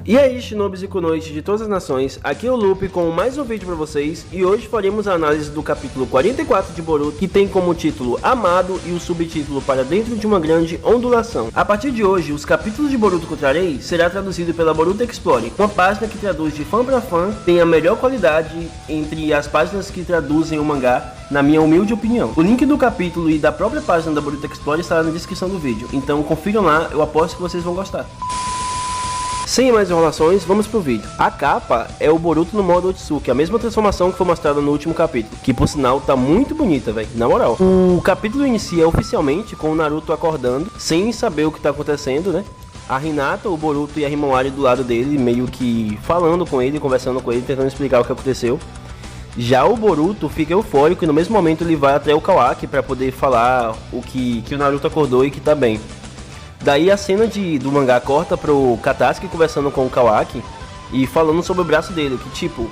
E aí, Shinobis e Kunoichi de todas as nações, aqui é o Lupe com mais um vídeo pra vocês e hoje faremos a análise do capítulo 44 de Boruto, que tem como título Amado e o subtítulo Para Dentro de uma Grande Ondulação. A partir de hoje, os capítulos de Boruto que eu trarei será traduzido pela Boruto Explore, uma página que traduz de fã para fã, tem a melhor qualidade entre as páginas que traduzem o mangá, na minha humilde opinião. O link do capítulo e da própria página da Boruto Explore estará na descrição do vídeo, então confiram lá, eu aposto que vocês vão gostar. Sem mais enrolações, vamos pro vídeo. A capa é o Boruto no modo Otsuki, a mesma transformação que foi mostrada no último capítulo, que por sinal tá muito bonita, velho, na moral. O capítulo inicia oficialmente com o Naruto acordando, sem saber o que tá acontecendo, né? A Hinata, o Boruto e a Himawari do lado dele, meio que falando com ele, conversando com ele, tentando explicar o que aconteceu. Já o Boruto fica eufórico e no mesmo momento ele vai até o Kawaki pra poder falar o que o Naruto acordou e que tá bem. Daí a cena do mangá corta pro Katasuki conversando com o Kawaki e falando sobre o braço dele, que tipo,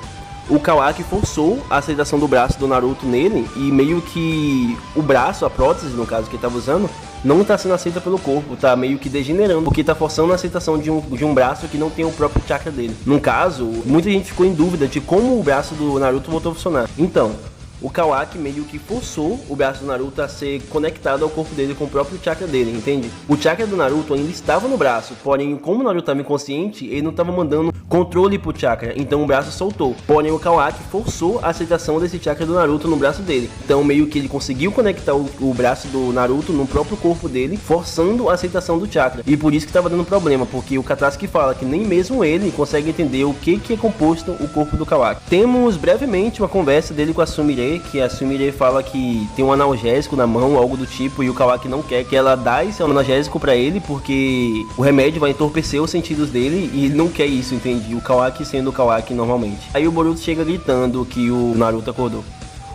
o Kawaki forçou a aceitação do braço do Naruto nele e meio que o braço, a prótese no caso que ele tava usando, não tá sendo aceita pelo corpo, tá meio que degenerando, porque tá forçando a aceitação de um braço que não tem o próprio chakra dele. No caso, muita gente ficou em dúvida de como o braço do Naruto voltou a funcionar. Então, o Kawaki meio que forçou o braço do Naruto a ser conectado ao corpo dele com o próprio chakra dele, entende? O chakra do Naruto ainda estava no braço, porém, como o Naruto estava inconsciente, ele não estava mandando controle pro chakra, então o braço soltou. Porém, o Kawaki forçou a aceitação desse chakra do Naruto no braço dele. Então, meio que ele conseguiu conectar o braço do Naruto no próprio corpo dele, forçando a aceitação do chakra. E por isso que estava dando problema, porque o Katasuki fala que nem mesmo ele consegue entender o que é composto o corpo do Kawaki. Temos brevemente uma conversa dele com a Sumire, que a Sumire fala que tem um analgésico na mão, algo do tipo, e o Kawaki não quer que ela dá esse analgésico pra ele, porque o remédio vai entorpecer os sentidos dele e ele não quer isso, entende? O Kawaki sendo o Kawaki normalmente. Aí o Boruto chega gritando que o Naruto acordou.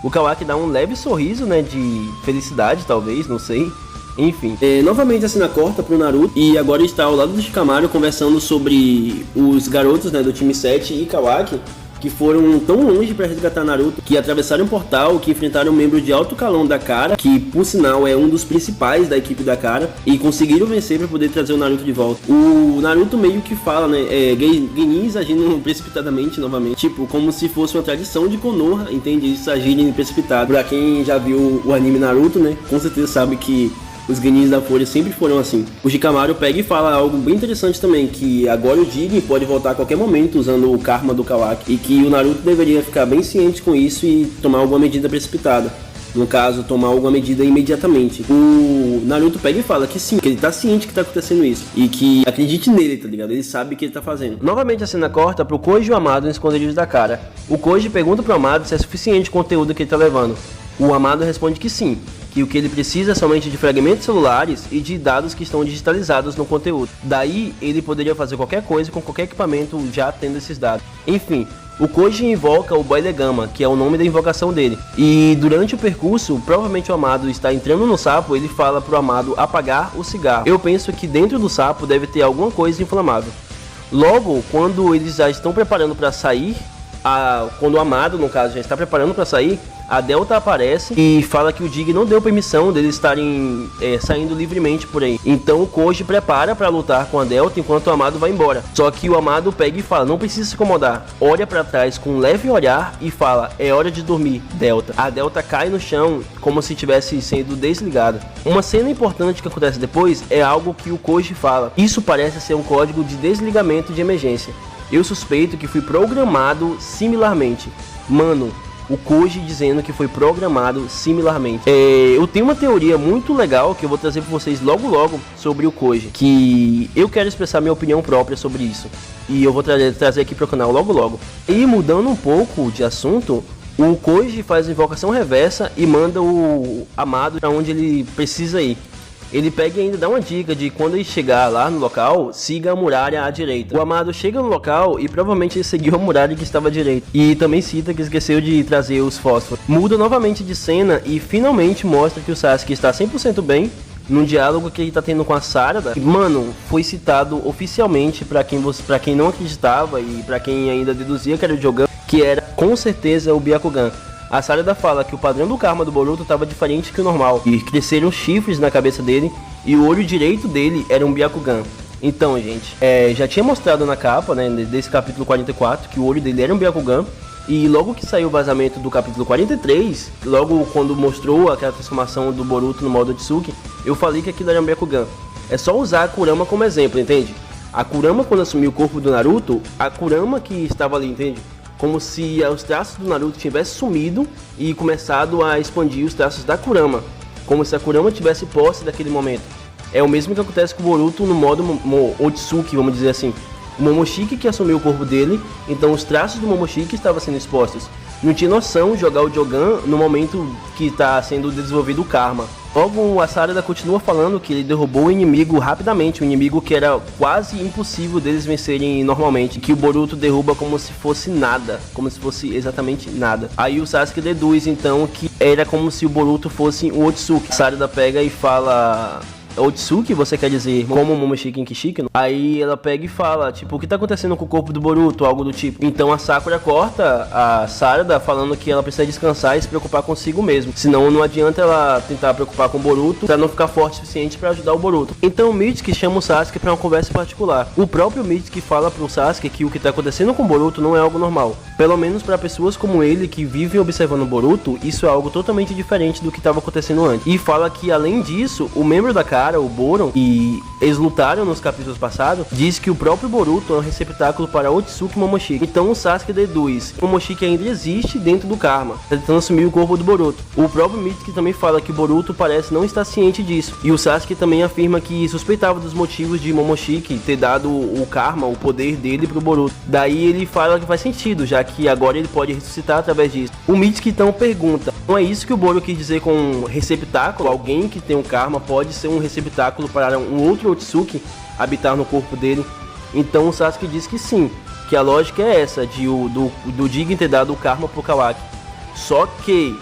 O Kawaki dá um leve sorriso, né, de felicidade talvez, não sei. Enfim, novamente a cena corta pro Naruto e agora está ao lado do Shikamaru conversando sobre os garotos, né, do time 7 e Kawaki, que foram tão longe para resgatar Naruto, que atravessaram um portal, que enfrentaram um membro de alto calão da Cara, que por sinal é um dos principais da equipe da Cara, e conseguiram vencer para poder trazer o Naruto de volta. O Naruto meio que fala, né, Genin agindo precipitadamente novamente, tipo, como se fosse uma tradição de Konoha, entende? Isso agirem precipitado. Pra quem já viu o anime Naruto, né, com certeza sabe que os Genins da Folha sempre foram assim. O Shikamaru pega e fala algo bem interessante também, que agora o Jigen pode voltar a qualquer momento usando o karma do Kawaki, e que o Naruto deveria ficar bem ciente com isso e tomar alguma medida precipitada. No caso, tomar alguma medida imediatamente. O Naruto pega e fala que sim, que ele tá ciente que tá acontecendo isso, e que acredite nele, tá ligado? Ele sabe o que ele tá fazendo. Novamente a cena corta pro Koji e o Amado nos esconderijos da Cara. O Koji pergunta pro Amado se é suficiente o conteúdo que ele tá levando. O Amado responde que sim, que o que ele precisa é somente de fragmentos celulares e de dados que estão digitalizados no conteúdo. Daí, ele poderia fazer qualquer coisa com qualquer equipamento já tendo esses dados. Enfim, o Koji invoca o Boilegama, que é o nome da invocação dele. E durante o percurso, provavelmente o Amado está entrando no sapo, ele fala pro Amado apagar o cigarro. Eu penso que dentro do sapo deve ter alguma coisa inflamável. Logo, quando eles já estão preparando para sair, quando o Amado, no caso, já está preparando para sair, a Delta aparece e fala que o Jigen não deu permissão deles estarem saindo livremente por aí. Então o Koji prepara para lutar com a Delta enquanto o Amado vai embora. Só que o Amado pega e fala, não precisa se incomodar. Olha para trás com um leve olhar e fala, é hora de dormir, Delta. A Delta cai no chão como se estivesse sendo desligada. Uma cena importante que acontece depois é algo que o Koji fala. Isso parece ser um código de desligamento de emergência. Eu suspeito que fui programado similarmente. Mano, o Koji dizendo que foi programado similarmente. Eu tenho uma teoria muito legal que eu vou trazer para vocês logo sobre o Koji, que eu quero expressar minha opinião própria sobre isso, e eu vou trazer aqui pro canal logo. E mudando um pouco de assunto, o Koji faz a invocação reversa e manda o Amado para onde ele precisa ir. Ele pega e ainda dá uma dica de quando ele chegar lá no local, siga a muralha à direita. O Amado chega no local e provavelmente ele seguiu a muralha que estava à direita. E também cita que esqueceu de trazer os fósforos. Muda novamente de cena e finalmente mostra que o Sasuke está 100% bem, num diálogo que ele tá tendo com a Sarada. Mano, foi citado oficialmente pra quem não acreditava e pra quem ainda deduzia que era o Jogan, que era com certeza o Byakugan. A Sarada fala que o padrão do karma do Boruto estava diferente que o normal, e cresceram chifres na cabeça dele, e o olho direito dele era um Byakugan. Então, gente, já tinha mostrado na capa, né, desse capítulo 44, que o olho dele era um Byakugan. E logo que saiu o vazamento do capítulo 43, logo quando mostrou aquela transformação do Boruto no modo Otsuki, eu falei que aquilo era um Byakugan. É só usar a Kurama como exemplo, entende? A Kurama, quando assumiu o corpo do Naruto, a Kurama que estava ali, entende? Como se os traços do Naruto tivessem sumido e começado a expandir os traços da Kurama. Como se a Kurama tivesse posse daquele momento. É o mesmo que acontece com o Boruto no modo Otsuki, vamos dizer assim. O Momoshiki que assumiu o corpo dele, então os traços do Momoshiki estavam sendo expostos. Não tinha noção de jogar o Jogan no momento que está sendo desenvolvido o Karma. Logo, a Sarada continua falando que ele derrubou o inimigo rapidamente, um inimigo que era quase impossível deles vencerem normalmente, que o Boruto derruba como se fosse nada, como se fosse exatamente nada. Aí o Sasuke deduz então que era como se o Boruto fosse um Otsuki. A Sarada pega e fala... Otsuki, você quer dizer como o Momoshiki em Kishiki? Aí ela pega e fala, tipo, o que tá acontecendo com o corpo do Boruto? Algo do tipo. Então a Sakura corta a Sarada falando que ela precisa descansar e se preocupar consigo mesmo. Senão não adianta ela tentar preocupar com o Boruto pra não ficar forte o suficiente pra ajudar o Boruto. Então o Mitsuki chama o Sasuke pra uma conversa particular. O próprio Mitsuki fala pro Sasuke que o que tá acontecendo com o Boruto não é algo normal. Pelo menos para pessoas como ele que vivem observando o Boruto, isso é algo totalmente diferente do que estava acontecendo antes. E fala que além disso, o membro da cara, o Boron, e eles lutaram nos capítulos passados, diz que o próprio Boruto é um receptáculo para Otsuki e Momoshiki. Então o Sasuke deduz que o Momoshiki ainda existe dentro do Karma, tentando assumir o corpo do Boruto. O próprio Mitsuki também fala que o Boruto parece não estar ciente disso. E o Sasuke também afirma que suspeitava dos motivos de Momoshiki ter dado o Karma, o poder dele pro Boruto. Daí ele fala que faz sentido, já que agora ele pode ressuscitar através disso. O Mitsuki então pergunta, não é isso que o Boruto quis dizer com receptáculo? Alguém que tem um Karma pode ser um receptáculo para um outro Otsuki habitar no corpo dele? Então o Sasuke diz que sim, que a lógica é essa, do Jigen ter dado o Karma pro Kawaki. Só que,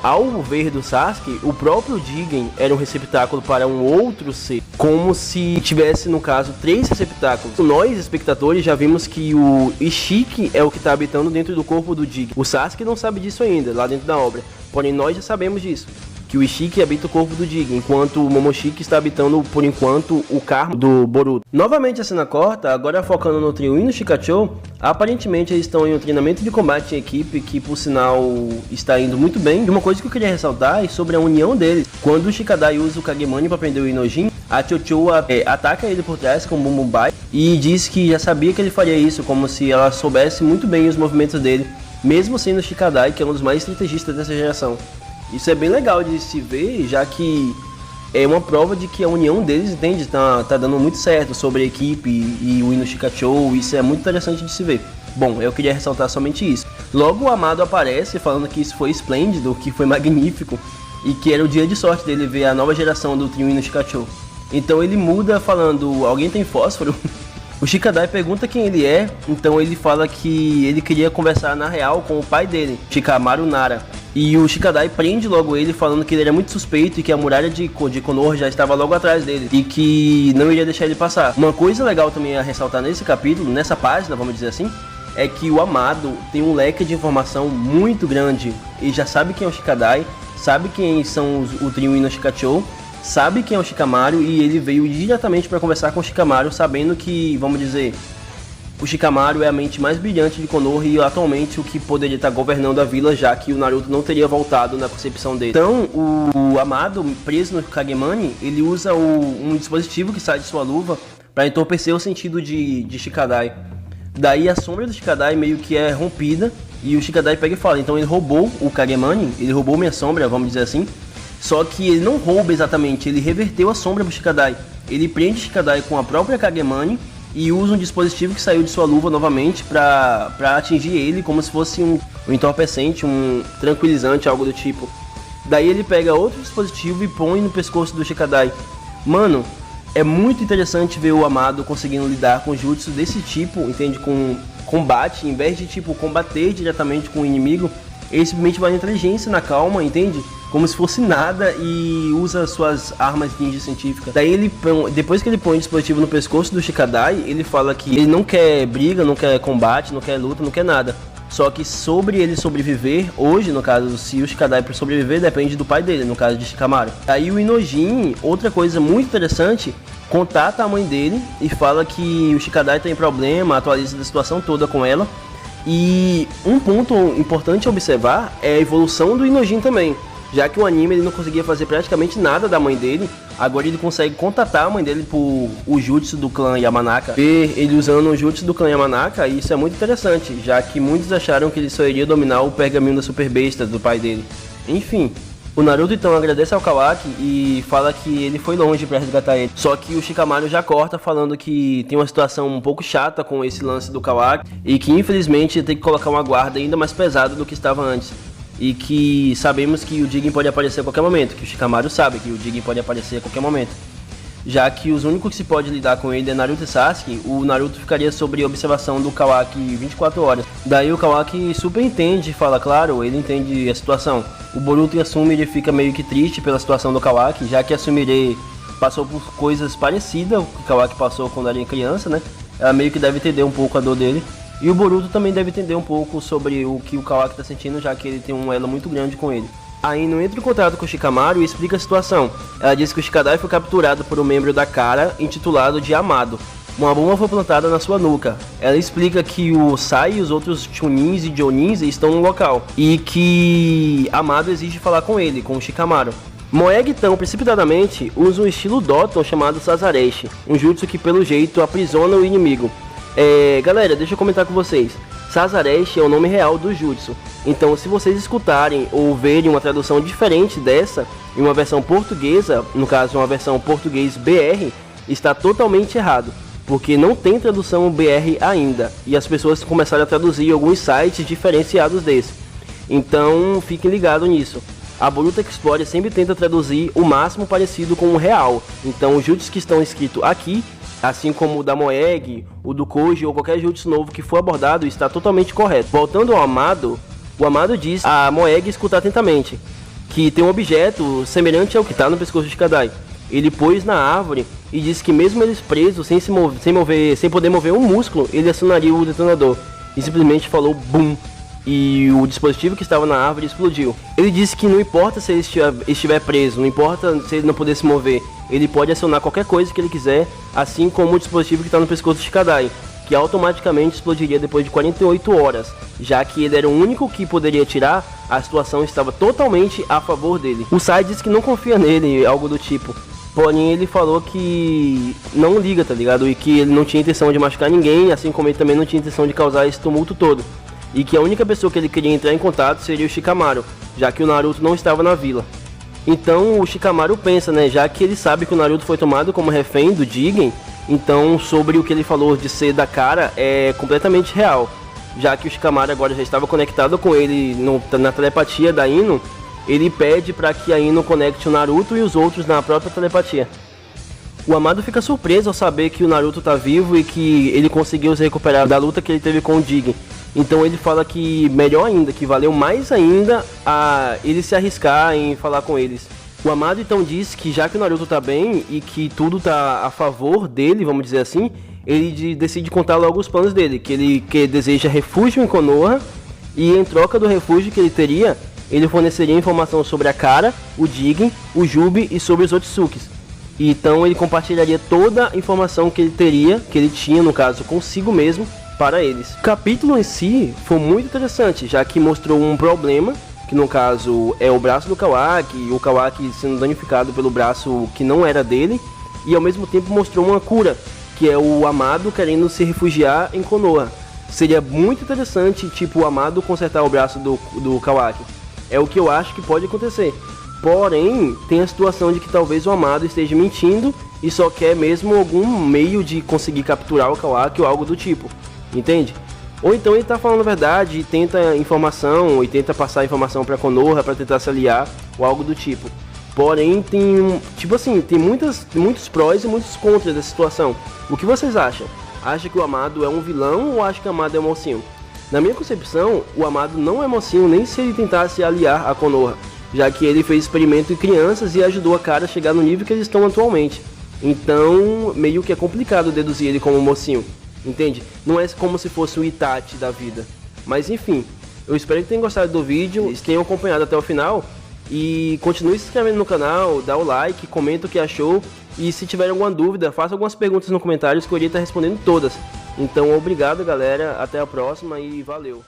ao ver do Sasuke, o próprio Jigen era um receptáculo para um outro ser, como se tivesse, no caso, 3 receptáculos. Nós, espectadores, já vimos que o Ishiki é o que está habitando dentro do corpo do Jigen. O Sasuke não sabe disso ainda, lá dentro da obra, porém nós já sabemos disso, que o Ishiki habita o corpo do Jigen, enquanto o Momoshiki está habitando, por enquanto, o Karma do Boruto. Novamente a cena corta, agora focando no trio Ino Shikacho. Aparentemente eles estão em um treinamento de combate em equipe, que por sinal está indo muito bem. E uma coisa que eu queria ressaltar é sobre a união deles. Quando o Shikadai usa o Kagemani para prender o Inojin, a Chocho ataca ele por trás com o Bum Bum Bai e diz que já sabia que ele faria isso, como se ela soubesse muito bem os movimentos dele, mesmo sendo o Shikadai, que é um dos mais estrategistas dessa geração. Isso é bem legal de se ver, já que é uma prova de que a união deles, entende, tá dando muito certo sobre a equipe e o Ino Shikacho. Isso é muito interessante de se ver. Bom, eu queria ressaltar somente isso. Logo o Amado aparece falando que isso foi esplêndido, que foi magnífico e que era o dia de sorte dele ver a nova geração do trio Ino Shikacho. Então ele muda falando, alguém tem fósforo? O Shikadai pergunta quem ele é, então ele fala que ele queria conversar na real com o pai dele, Shikamaru Nara. E o Shikadai prende logo ele, falando que ele era muito suspeito e que a muralha de Konoha já estava logo atrás dele e que não iria deixar ele passar. Uma coisa legal também a ressaltar nesse capítulo, nessa página, vamos dizer assim, é que o Amado tem um leque de informação muito grande. Ele já sabe quem é o Shikadai, sabe quem são o trio Ino Shikacho, sabe quem é o Shikamaru e ele veio diretamente para conversar com o Shikamaru, sabendo que, vamos dizer, o Shikamaru é a mente mais brilhante de Konoha e atualmente o que poderia estar governando a vila, já que o Naruto não teria voltado na concepção dele. Então, o Amado, preso no Kagemani, ele usa um dispositivo que sai de sua luva para entorpecer o sentido de Shikadai. Daí a sombra do Shikadai meio que é rompida e o Shikadai pega e fala, então ele roubou o Kagemani, ele roubou minha sombra, vamos dizer assim. Só que ele não rouba exatamente, ele reverteu a sombra pro Shikadai. Ele prende o Shikadai com a própria Kagemani e usa um dispositivo que saiu de sua luva novamente pra atingir ele como se fosse um entorpecente, um tranquilizante, algo do tipo. Daí ele pega outro dispositivo e põe no pescoço do Shikadai. Mano, é muito interessante ver o Amado conseguindo lidar com jutsu desse tipo, entende? Com combate, em vez de tipo combater diretamente com o inimigo, ele simplesmente vai na inteligência, na calma, entende? Como se fosse nada e usa suas armas ninja científicas. Daí ele, depois que ele põe o dispositivo no pescoço do Shikadai, ele fala que ele não quer briga, não quer combate, não quer luta, não quer nada. Só que sobre ele sobreviver, hoje, no caso, se o Shikadai para sobreviver, depende do pai dele, no caso de Shikamaru. Aí o Inojin, outra coisa muito interessante, contata a mãe dele e fala que o Shikadai tem problema, atualiza a situação toda com ela. E um ponto importante a observar é a evolução do Inojin também. Já que o anime ele não conseguia fazer praticamente nada da mãe dele, agora ele consegue contatar a mãe dele por o jutsu do clã Yamanaka. Ver ele usando o jutsu do clã Yamanaka, isso é muito interessante, já que muitos acharam que ele só iria dominar o pergaminho da super besta do pai dele. Enfim, o Naruto então agradece ao Kawaki e fala que ele foi longe para resgatar ele. Só que o Shikamaru já corta falando que tem uma situação um pouco chata com esse lance do Kawaki e que infelizmente tem que colocar uma guarda ainda mais pesada do que estava antes. E que sabemos que o Jigen pode aparecer a qualquer momento, que o Shikamaru sabe que o Jigen pode aparecer a qualquer momento. Já que os únicos que se pode lidar com ele é Naruto e Sasuke, o Naruto ficaria sob observação do Kawaki 24 horas. Daí o Kawaki super entende e fala, claro, ele entende a situação. O Boruto e a Sumire fica meio que triste pela situação do Kawaki, já que a Sumire passou por coisas parecidas que o Kawaki passou quando era criança, né? Ela meio que deve entender um pouco a dor dele. E o Boruto também deve entender um pouco sobre o que o Kawaki está sentindo, já que ele tem um elo muito grande com ele. A Ino entra em contato com o Shikamaru e explica a situação. Ela diz que o Shikadai foi capturado por um membro da Kara, intitulado de Amado. Uma bomba foi plantada na sua nuca. Ela explica que o Sai e os outros Chunins e Jonins estão no local, e que Amado exige falar com ele, com o Shikamaru. Moeg então, precipitadamente, usa um estilo Doton chamado Sazareshi, um jutsu que pelo jeito aprisiona o inimigo. Galera, deixa eu comentar com vocês. Sazareshi é o nome real do jutsu. Então, se vocês escutarem ou verem uma tradução diferente dessa, em uma versão portuguesa, no caso uma versão português BR, está totalmente errado, porque não tem tradução BR ainda, e as pessoas começaram a traduzir alguns sites diferenciados desse. Então, fiquem ligados nisso. A Boruto Explore sempre tenta traduzir o máximo parecido com o real. Então, os jutsus que estão escritos aqui, assim como o da Moeg, o do Koji ou qualquer jutsu novo que for abordado, está totalmente correto. Voltando ao Amado, o Amado diz a Moeg escutar atentamente, que tem um objeto semelhante ao que está no pescoço de Shikadai. Ele pôs na árvore e disse que mesmo eles presos, sem poder mover um músculo, ele acionaria o detonador. E simplesmente falou BUM! E o dispositivo que estava na árvore explodiu. Ele disse que não importa se ele estiver preso, não importa se ele não puder se mover, ele pode acionar qualquer coisa que ele quiser, assim como o dispositivo que está no pescoço de Shikadai, que automaticamente explodiria depois de 48 horas, já que ele era o único que poderia tirar, a situação estava totalmente a favor dele. O Sai disse que não confia nele, algo do tipo, porém ele falou que não liga, tá ligado? E que ele não tinha intenção de machucar ninguém, assim como ele também não tinha intenção de causar esse tumulto todo. E que a única pessoa que ele queria entrar em contato seria o Shikamaru, já que o Naruto não estava na vila. Então o Shikamaru pensa, né, já que ele sabe que o Naruto foi tomado como refém do Jigen, então sobre o que ele falou de ser da Kara é completamente real. Já que o Shikamaru agora já estava conectado com ele na telepatia da Ino, ele pede para que a Ino conecte o Naruto e os outros na própria telepatia. O Amado fica surpreso ao saber que o Naruto está vivo e que ele conseguiu se recuperar da luta que ele teve com o Jigen. Então ele fala que melhor ainda, que valeu mais ainda a ele se arriscar em falar com eles. O Amado então diz que já que o Naruto tá bem e que tudo tá a favor dele, vamos dizer assim, ele decide contar logo os planos dele, que ele deseja refúgio em Konoha e em troca do refúgio que ele teria, ele forneceria informação sobre a Kara, o Jigen, o Jubi e sobre os Otsukis. Então ele compartilharia toda a informação que ele tinha no caso consigo mesmo, para eles. O capítulo em si foi muito interessante, já que mostrou um problema, que no caso é o braço do Kawaki, e o Kawaki sendo danificado pelo braço que não era dele, e ao mesmo tempo mostrou uma cura, que é o Amado querendo se refugiar em Konoha. Seria muito interessante, tipo, o Amado consertar o braço do Kawaki. É o que eu acho que pode acontecer. Porém, tem a situação de que talvez o Amado esteja mentindo e só quer mesmo algum meio de conseguir capturar o Kawaki ou algo do tipo. Entende? Ou então ele tá falando a verdade e tenta informação, e tenta passar informação pra Konoha pra tentar se aliar, ou algo do tipo. Porém, tem muitos prós e muitos contras dessa situação. O que vocês acham? Acha que o Amado é um vilão ou acha que o Amado é mocinho? Na minha concepção, o Amado não é mocinho nem se ele tentasse aliar a Konoha, já que ele fez experimento em crianças e ajudou a Kara a chegar no nível que eles estão atualmente. Então, meio que é complicado deduzir ele como mocinho. Entende? Não é como se fosse o Itachi da vida, Mas enfim, eu espero que tenham gostado do vídeo, tenham acompanhado até o final. E continue se inscrevendo no canal, dá o like, comenta o que achou. E se tiver alguma dúvida, faça algumas perguntas nos comentários que eu iria estar respondendo todas. Então obrigado galera, até a próxima e valeu!